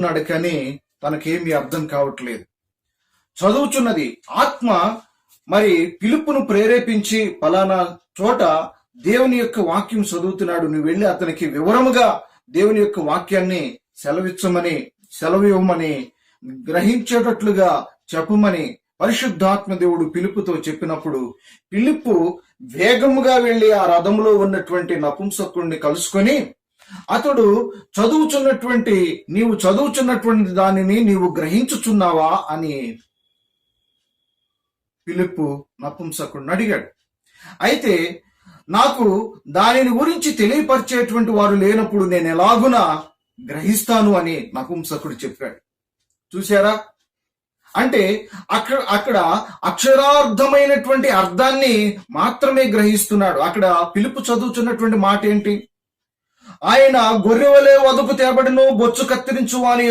ఉన్నాడు కానీ తనకేమీ అర్థం కావట్లేదు. చదువుచున్నది ఆత్మ మరి పిలుపును ప్రేరేపించి పలానా చోట దేవుని యొక్క వాక్యం చదువుతున్నాడు, నువ్వు వెళ్ళి అతనికి వివరముగా దేవుని యొక్క వాక్యాన్ని సెలవివ్వమని గ్రహించేటట్లుగా చెప్పమని పరిశుద్ధాత్మ దేవుడు పిలుపుతో చెప్పినప్పుడు పిలుపు వేగముగా వెళ్లి ఆ రథంలో ఉన్నటువంటి నపుంసకుడిని కలుసుకొని అతడు నీవు చదువుచున్నటువంటి దానిని నీవు గ్రహించుచున్నావా అని పిలుపు నపుంసకుడిని అడిగాడు. అయితే నాకు దానిని గురించి తెలియపరిచేటువంటి వారు లేనప్పుడు నేను ఎలాగునా గ్రహిస్తాను అని నపుంసకుడు చెప్పాడు. చూసారా, అంటే అక్కడ అక్షరార్థమైనటువంటి అర్థాన్ని మాత్రమే గ్రహిస్తున్నాడు. అక్కడ పిలుపు చదువుతున్నటువంటి మాట ఏంటి? ఆయన గొర్రెవలే వదకు తేబడిను, బొచ్చు కత్తిరించు అని